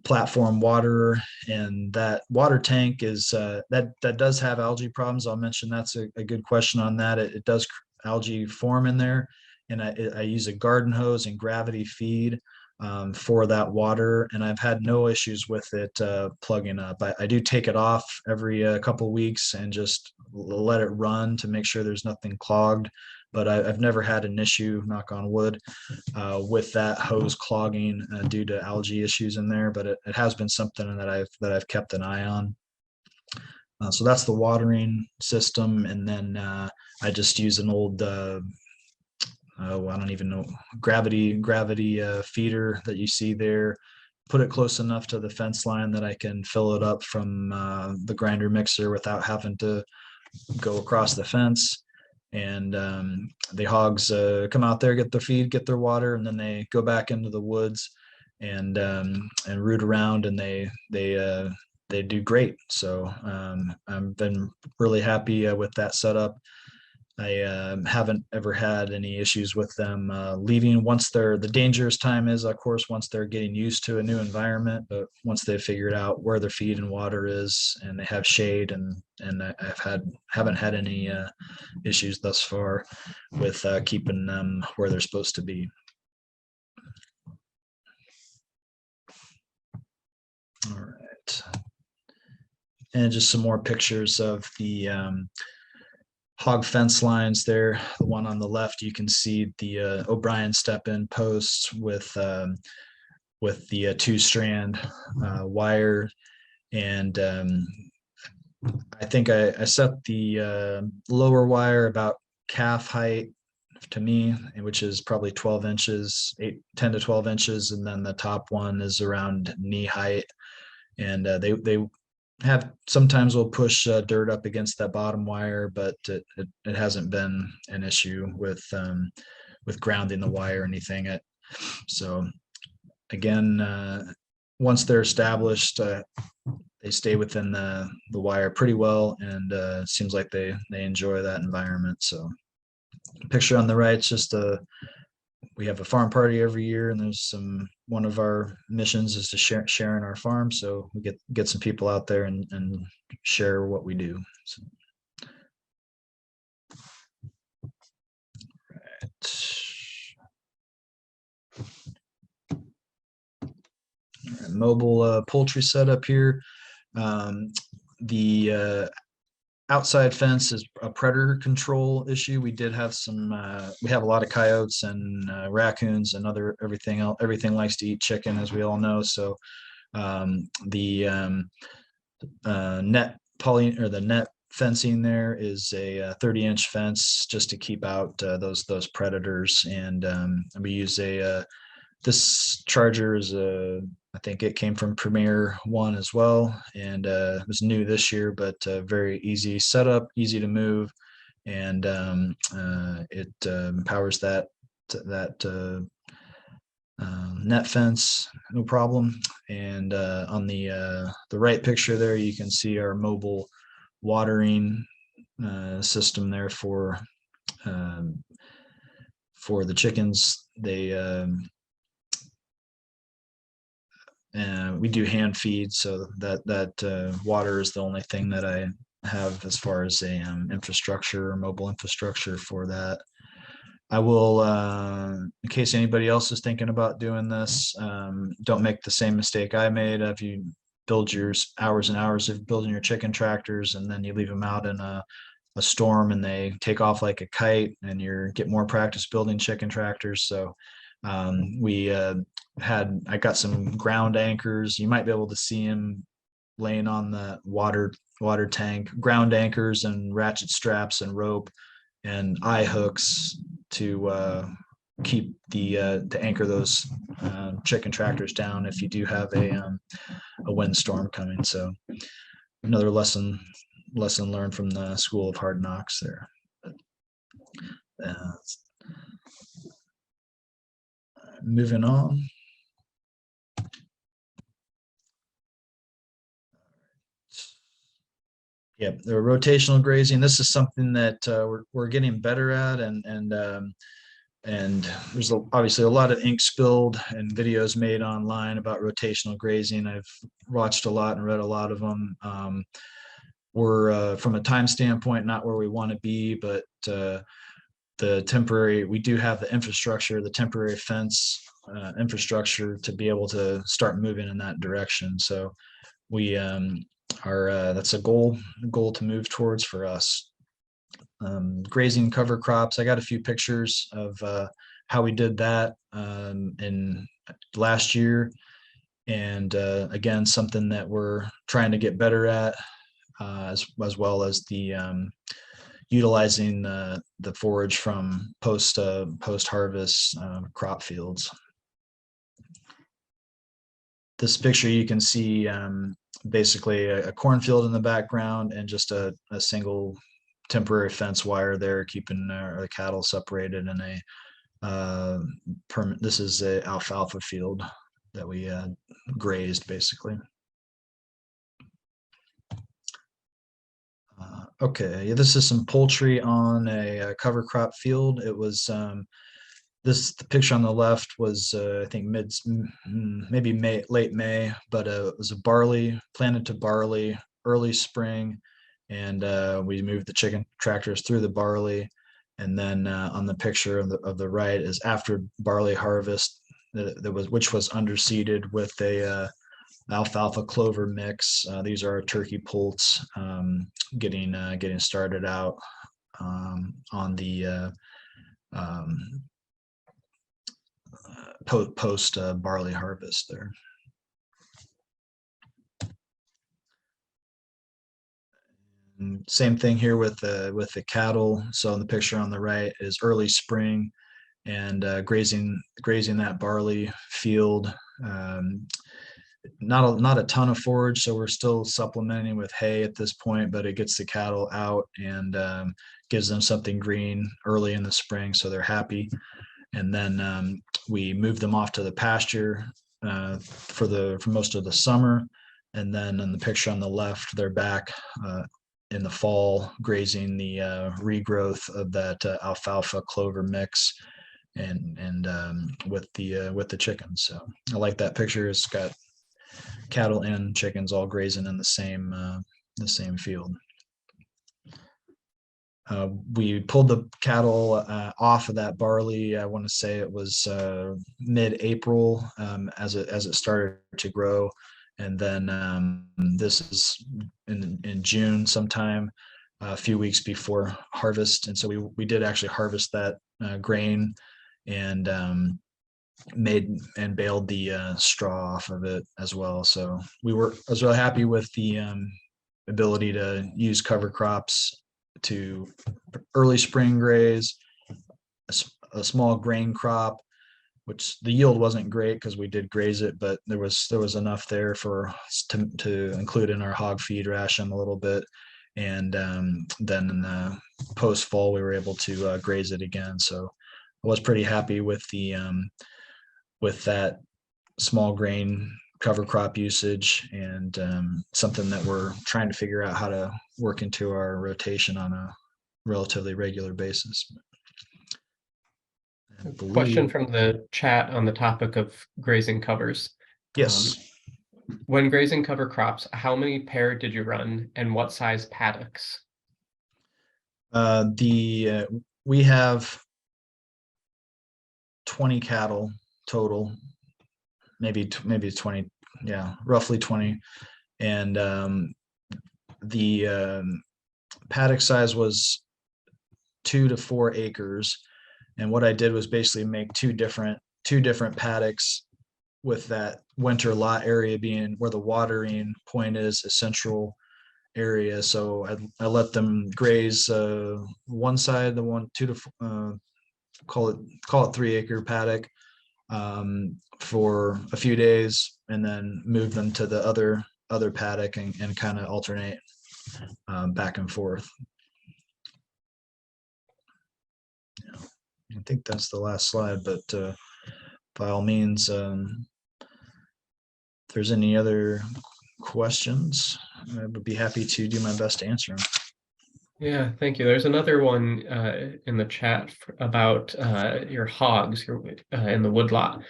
platform water. And that water tank is that does have algae problems. I'll mention that's a good question on that. It does algae form in there, and I use a garden hose and gravity feed for that water, and I've had no issues with it plugging up. I do take it off every couple weeks and just let it run to make sure there's nothing clogged. But I've never had an issue, knock on wood, with that hose clogging due to algae issues in there. But it has been something that I've kept an eye on. So that's the watering system, and then I just use an old I don't even know, gravity feeder that you see there. Put it close enough to the fence line that I can fill it up from the grinder mixer without having to go across the fence. And the hogs come out there, get their feed, get their water, and then they go back into the woods and root around, and they do great. So I've been really happy with that setup. I haven't ever had any issues with them leaving. Once the dangerous time is, of course, once they're getting used to a new environment. But once they've figured out where their feed and water is, and they have shade, and haven't had any issues thus far with keeping them where they're supposed to be. All right, and just some more pictures of the hog fence lines there. The one on the left, you can see the O'Brien step-in posts with the 2-strand wire. And I think I set the lower wire about calf height to me, which is probably 12 inches, 10 to 12 inches. And then the top one is around knee height. And they have sometimes we'll push dirt up against that bottom wire, but it hasn't been an issue with grounding the wire or anything. So again, once they're established, they stay within the wire pretty well, and it seems like they enjoy that environment. So picture on the right, it's just we have a farm party every year, and there's one of our missions is to share in our farm. So we get some people out there and share what we do. So, right. Mobile poultry setup here. The outside fence is a predator control issue. We did have we have a lot of coyotes and raccoons and everything else. Everything likes to eat chicken, as we all know. So the net fencing there is a 30-inch fence just to keep out those predators. And we use this charger is I think it came from Premier 1 as well, and it was new this year, but very easy setup, easy to move, and it powers that net fence, no problem. And on the right picture there, you can see our mobile watering system there for the chickens. we do hand feed, so that water is the only thing that I have as far as a infrastructure or mobile infrastructure for that. I will, in case anybody else is thinking about doing this, don't make the same mistake I made. If you build your hours and hours of building your chicken tractors and then you leave them out in a storm and they take off like a kite, and you get more practice building chicken tractors. So I got some ground anchors. You might be able to see them laying on the water tank, ground anchors and ratchet straps and rope and eye hooks to keep to anchor those chicken tractors down if you do have a windstorm coming. So another lesson learned from the School of Hard Knocks there. Moving on. Yeah, the rotational grazing. This is something that we're getting better at, and there's obviously a lot of ink spilled and videos made online about rotational grazing. I've watched a lot and read a lot of them. We're from a time standpoint not where we want to be, but we do have the infrastructure, the temporary fence infrastructure to be able to start moving in that direction. So we that's a goal to move towards for us. Grazing cover crops. I got a few pictures of how we did that in last year, and again, something that we're trying to get better at, as well as the utilizing the forage from post harvest crop fields. This picture, you can see basically a cornfield in the background and just a single temporary fence wire there, keeping the cattle separated in a this is a alfalfa field that we grazed basically. Okay, yeah, this is some poultry on a cover crop field. It was the picture on the left was I think maybe late May, but it was planted to barley early spring, and we moved the chicken tractors through the barley, and then on the picture of the right is after barley harvest, which was underseeded with a alfalfa clover mix. These are our turkey poults getting started out on the post barley harvest there. And same thing here with the cattle. So in the picture on the right is early spring, and grazing that barley field. Not a ton of forage, so we're still supplementing with hay at this point, but it gets the cattle out and gives them something green early in the spring, so they're happy. And then we move them off to the pasture for most of the summer, and then in the picture on the left, they're back in the fall grazing the regrowth of that alfalfa clover mix and with the chickens. So I like that picture. It's got cattle and chickens all grazing in the same field. We pulled the cattle off of that barley. I want to say it was mid-April as it started to grow, and then this is in June sometime, a few weeks before harvest. And so we did actually harvest that grain and baled the straw off of it as well. So I was really happy with the ability to use cover crops to early spring graze a small grain crop, which the yield wasn't great because we did graze it, but there was enough there for us to include in our hog feed ration a little bit. And then in the post fall, we were able to graze it again. So I was pretty happy with that small grain cover crop usage, and something that we're trying to figure out how to work into our rotation on a relatively regular basis. Question from the chat on the topic of grazing covers. Yes. When grazing cover crops, how many pair did you run and what size paddocks? We have 20 cattle total, maybe 20, yeah, roughly 20. And the paddock size was 2 to 4 acres. And what I did was basically make two different paddocks, with that winter lot area being where the watering point is, a central area. So I let them graze one side, the one two to call it 3 acre paddock, for a few days, and then move them to the other paddock, and kind of alternate back and forth. Yeah, I think that's the last slide, but by all means, if there's any other questions, I would be happy to do my best to answer them. Yeah, thank you. There's another one in the chat about your hogs in the woodlot.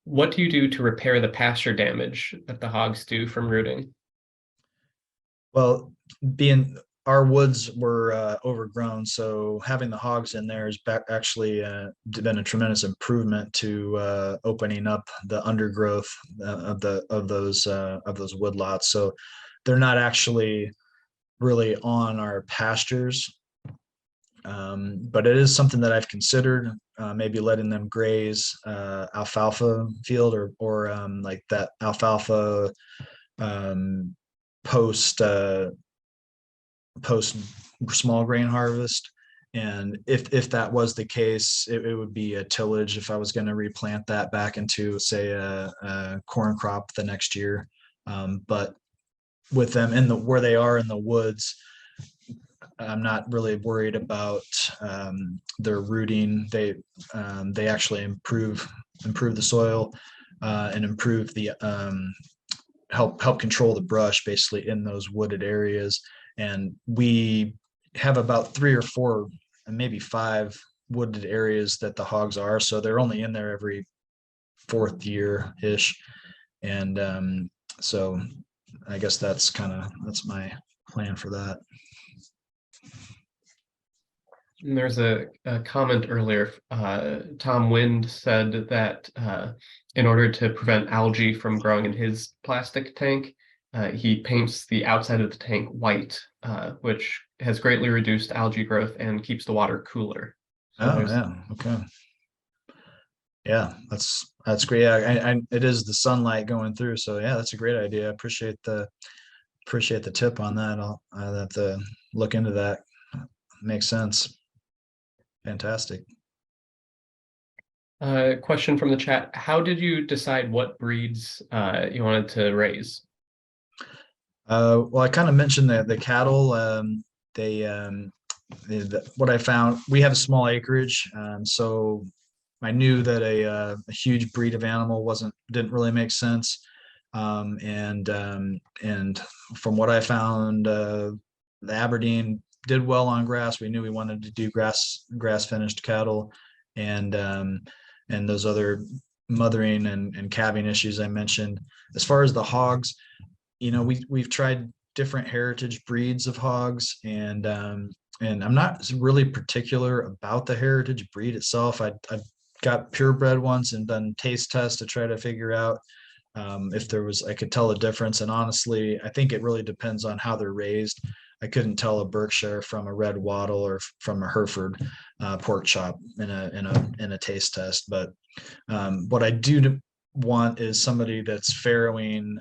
What do you do to repair the pasture damage that the hogs do from rooting? Well, being our woods were overgrown, so having the hogs in there has actually been a tremendous improvement to opening up the undergrowth of those woodlots. So they're not actually really on our pastures, but it is something that I've considered, maybe letting them graze alfalfa field, or like that alfalfa um, post post small grain harvest. And if that was the case, it would be a tillage if I was going to replant that back into, say, a corn crop the next year. But with them where they are in the woods, I'm not really worried about their rooting. They actually improve the soil, and improve the help control the brush basically in those wooded areas. And we have about 3 or 4 and maybe 5 wooded areas that the hogs are, so they're only in there every 4th year ish. And so I guess that's my plan for that. And there's a comment earlier. Tom Wind said that in order to prevent algae from growing in his plastic tank, he paints the outside of the tank white, which has greatly reduced algae growth and keeps the water cooler. So Oh yeah, okay. Yeah, that's great. Yeah, it is the sunlight going through, so yeah, that's a great idea. I appreciate the tip on that. I'll have to look into that. Makes sense. Fantastic. Question from the chat: how did you decide what breeds you wanted to raise? Well, I kind of mentioned the cattle. What I found, we have a small acreage, so I knew that a huge breed of animal didn't really make sense. And from what I found, the Aberdeen did well on grass. We knew we wanted to do grass finished cattle, and those other mothering and calving issues I mentioned. As far as the hogs, we've tried different heritage breeds of hogs, and I'm not really particular about the heritage breed itself. I got purebred ones and done taste tests to try to figure out if I could tell a difference. And honestly, I think it really depends on how they're raised. I couldn't tell a Berkshire from a red wattle or from a Hereford pork chop in a taste test. But what I do want is somebody that's farrowing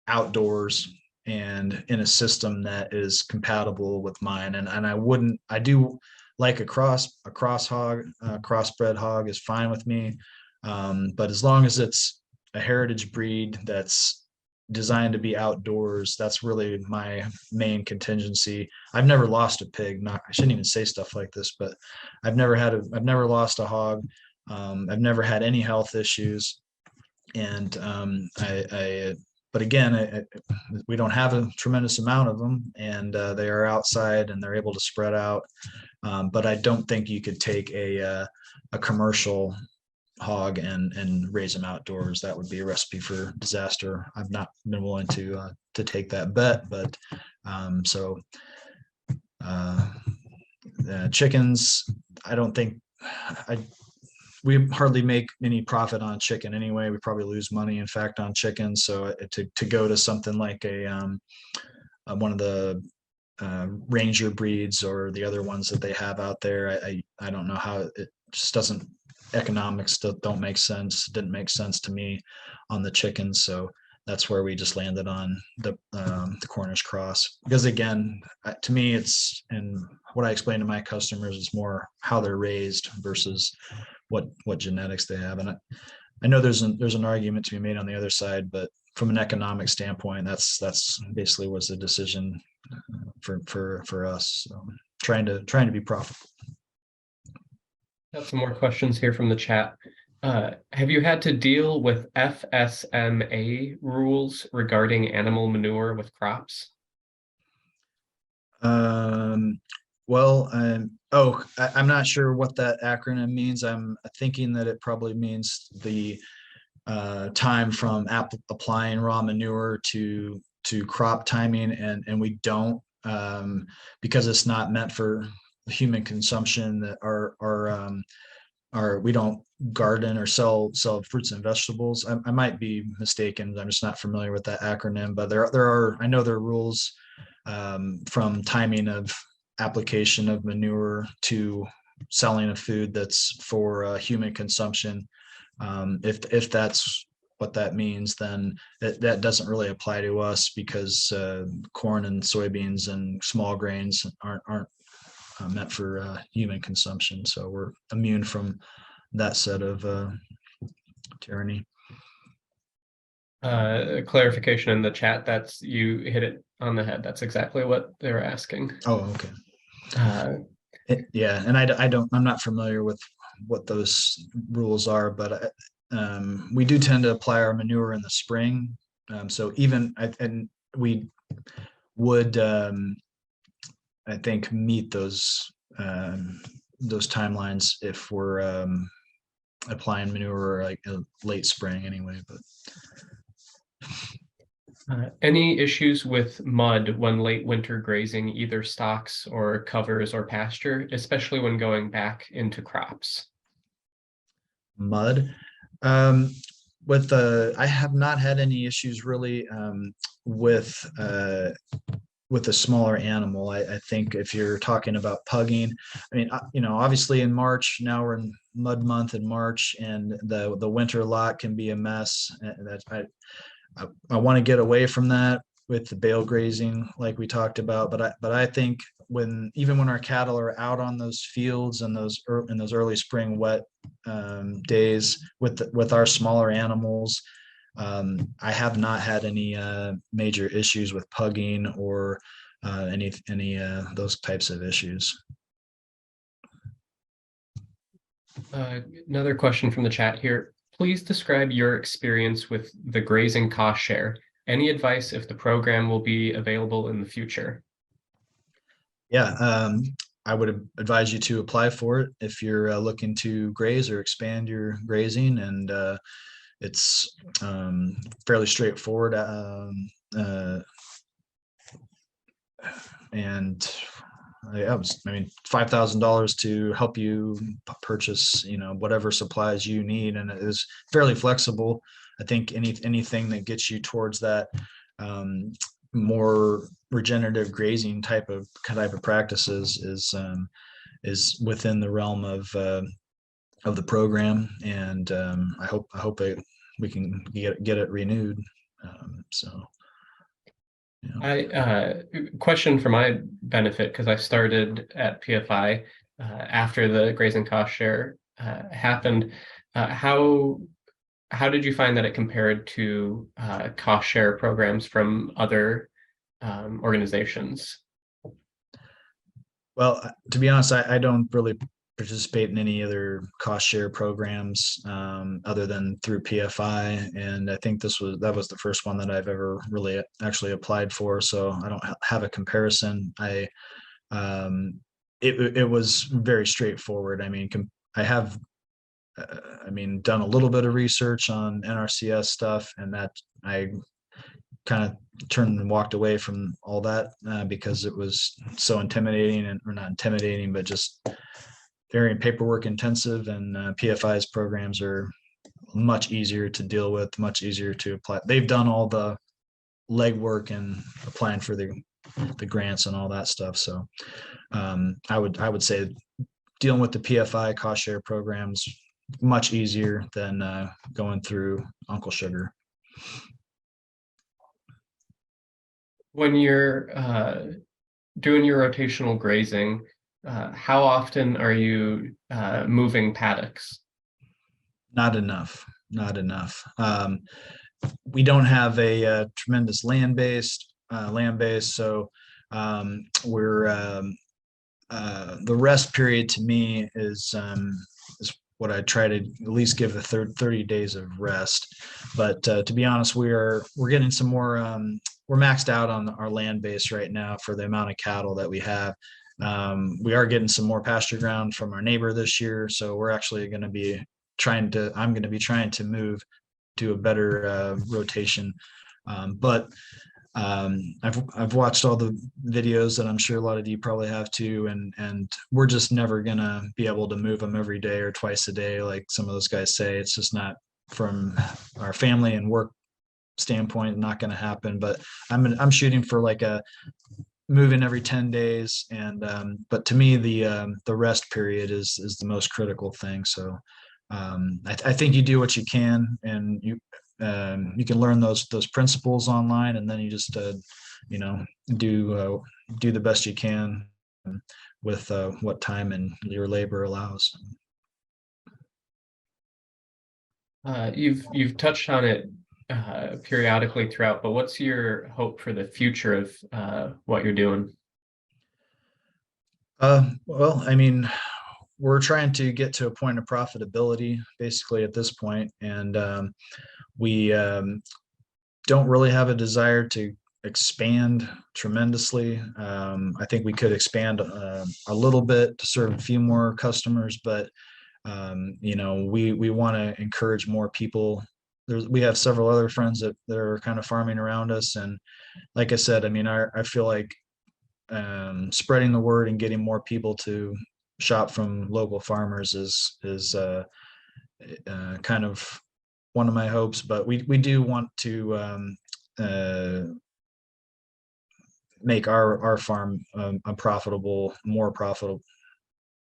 outdoors and in a system that is compatible with mine. And I do like a crossbred hog is fine with me. But as long as it's a heritage breed that's designed to be outdoors, that's really my main contingency. I've never lost a pig. I shouldn't even say stuff like this, but I've never lost a hog. I've never had any health issues. And but again, we don't have a tremendous amount of them, and they are outside and they're able to spread out. But I don't think you could take a commercial hog and raise them outdoors. That would be a recipe for disaster. I've not been willing to take that bet, but so chickens, I don't think we hardly make any profit on chicken anyway. We probably lose money, in fact, on chicken. So to go to something like one of the Ranger breeds or the other ones that they have out there, I don't know how it just doesn't, economics don't make sense. Didn't make sense to me on the chickens. So that's where we just landed on the Cornish cross, because again, to me, it's, and what I explain to my customers is more how they're raised versus what genetics they have. And I know there's an argument to be made on the other side, but from an economic standpoint, that's basically was the decision for us. So trying to be profitable. Got some more questions here from the chat. Have you had to deal with FSMA rules regarding animal manure with crops? I'm not sure what that acronym means. I'm thinking that it probably means the time from applying raw manure to crop timing, and we don't, because it's not meant for human consumption, that we don't garden or sell fruits and vegetables. I might be mistaken. I'm just not familiar with that acronym, but I know there are rules from timing of application of manure to selling of food that's for human consumption. If that's what that means, then that doesn't really apply to us, because corn and soybeans and small grains aren't meant for human consumption. So we're immune from that set of tyranny. Clarification in the chat, that's, you hit it on the head. That's exactly what they were asking. Oh, okay. Yeah, and I'm not familiar with what those rules are, but we do tend to apply our manure in the spring. So even, and we would, I think, meet those timelines if we're applying manure like late spring anyway. But any issues with mud when late winter grazing either stocks or covers or pasture, especially when going back into crops? Mud, I have not had any issues really with a smaller animal. I think if you're talking about pugging, I mean, obviously in March, now we're in mud month in March, and the winter lot can be a mess. I want to get away from that with the bale grazing like we talked about, but I think even when our cattle are out on those fields and those early spring wet days with our smaller animals, I have not had any major issues with pugging or any those types of issues. Another question from the chat here. Please describe your experience with the grazing cost share. Any advice if the program will be available in the future? Yeah, I would advise you to apply for it if you're looking to graze or expand your grazing, and it's fairly straightforward. And I mean, $5,000 to help you purchase, whatever supplies you need, and it is fairly flexible. I think anything that gets you towards that more regenerative grazing type of practices is within the realm of the program, and I hope we can get it renewed. So. Yeah. Question for my benefit, because I started at PFI after the grazing cost share happened. How did you find that it compared to cost share programs from other organizations? Well, to be honest, I don't really participate in any other cost share programs other than through PFI, and I think that was the first one that I've ever really actually applied for. So I don't have a comparison. It was very straightforward. I mean, I have I mean, done a little bit of research on NRCS stuff, and that I kind of turned and walked away from all that because it was so intimidating, and or not intimidating, but just very paperwork intensive. And PFI's programs are much easier to deal with, much easier to apply. They've done all the legwork and applying for the grants and all that stuff. So I would say dealing with the PFI cost share programs much easier than going through Uncle Sugar. When you're doing your rotational grazing, how often are you moving paddocks? Not enough. Not enough. We don't have a tremendous land base, so we're the rest period to me is what I try to at least give the 30 days of rest. But to be honest, we're getting some more. We're maxed out on our land base right now for the amount of cattle that we have. We are getting some more pasture ground from our neighbor this year, so we're actually going to be trying to. I'm going to be trying to move to a better rotation, but I've watched all the videos that I'm sure a lot of you probably have too, and we're just never gonna be able to move them every day or twice a day like some of those guys say. It's just not, from our family and work standpoint, not going to happen. But I'm shooting for like a moving every 10 days, and but to me the rest period is the most critical thing. So I think you do what you can, and you can learn those principles online, and then you just do the best you can with what time and your labor allows. You've touched on it periodically throughout, but what's your hope for the future of what you're doing? Well, I mean, we're trying to get to a point of profitability basically at this point, and we don't really have a desire to expand tremendously. I think we could expand a little bit to serve a few more customers, but we want to encourage more people. We have several other friends that are kind of farming around us, and like I said, I mean, I feel like spreading the word and getting more people to shop from local farmers is kind of one of my hopes. But we do want to make our farm a profitable, more profitable,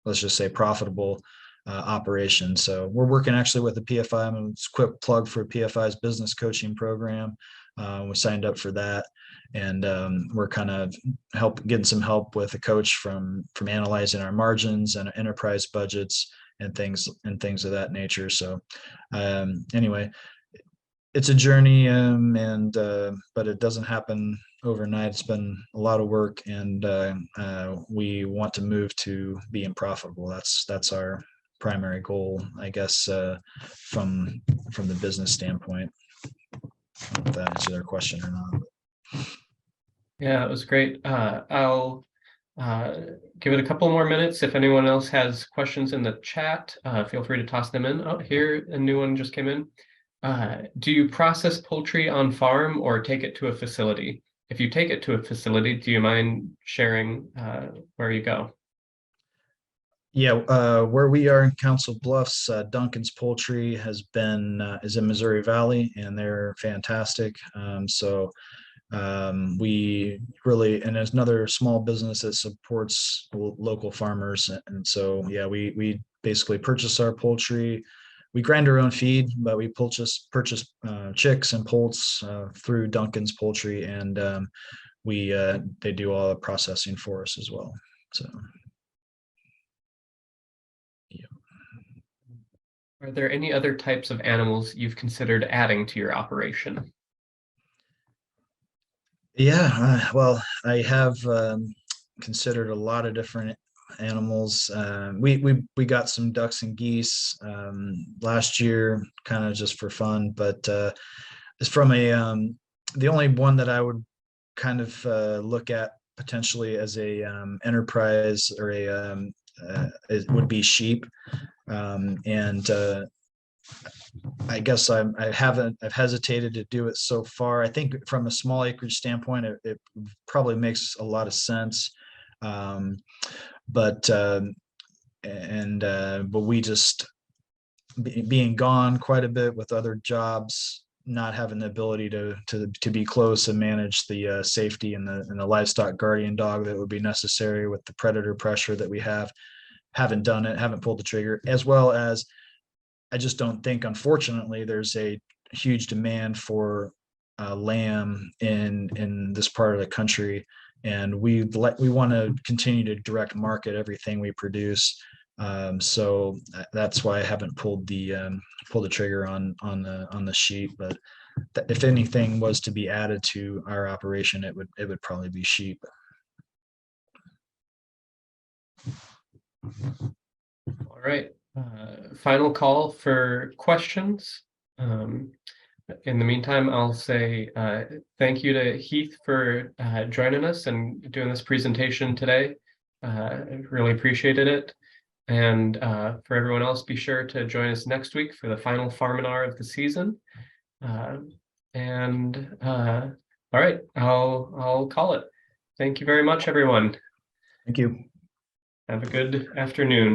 let's just say profitable operation. So we're working actually with the PFI. I'm a quick plug for PFI's business coaching program. We signed up for that, and we're kind of getting some help with a coach from analyzing our margins and enterprise budgets and things of that nature. So anyway, it's a journey, but it doesn't happen overnight. It's been a lot of work, and we want to move to being profitable. That's our primary goal, I guess, from the business standpoint. I don't know if that answers their question or not. Yeah, it was great. I'll give it a couple more minutes. If anyone else has questions in the chat, feel free to toss them in. Oh, here, a new one just came in. Do you process poultry on farm or take it to a facility? If you take it to a facility, do you mind sharing where you go? Yeah, where we are in Council Bluffs, Duncan's Poultry is in Missouri Valley, and they're fantastic. So we really, and there's another small business that supports local farmers, and so yeah, we basically purchase our poultry. We grind our own feed, but we purchase chicks and poults through Duncan's Poultry, and they do all the processing for us as well. So. Are there any other types of animals you've considered adding to your operation? Yeah, well, I have considered a lot of different animals. We got some ducks and geese last year, kind of just for fun. But it's from the only one that I would kind of look at potentially as a enterprise or it would be sheep. And I guess I've hesitated to do it so far. I think from a small acreage standpoint, it probably makes a lot of sense. But we just being gone quite a bit with other jobs, not having the ability to be close and manage the safety and the livestock guardian dog that would be necessary with the predator pressure that we have. Haven't done it, haven't pulled the trigger, as well as I just don't think, unfortunately, there's a huge demand for lamb in this part of the country, and we want to continue to direct market everything we produce. So that's why I haven't pulled the trigger on the sheep. But if anything was to be added to our operation, it would probably be sheep. All right. Final call for questions. In the meantime, I'll say thank you to Heath for joining us and doing this presentation today. I really appreciated it. And for everyone else, be sure to join us next week for the final Farminar of the season. All right, I'll call it. Thank you very much, everyone. Thank you. Have a good afternoon.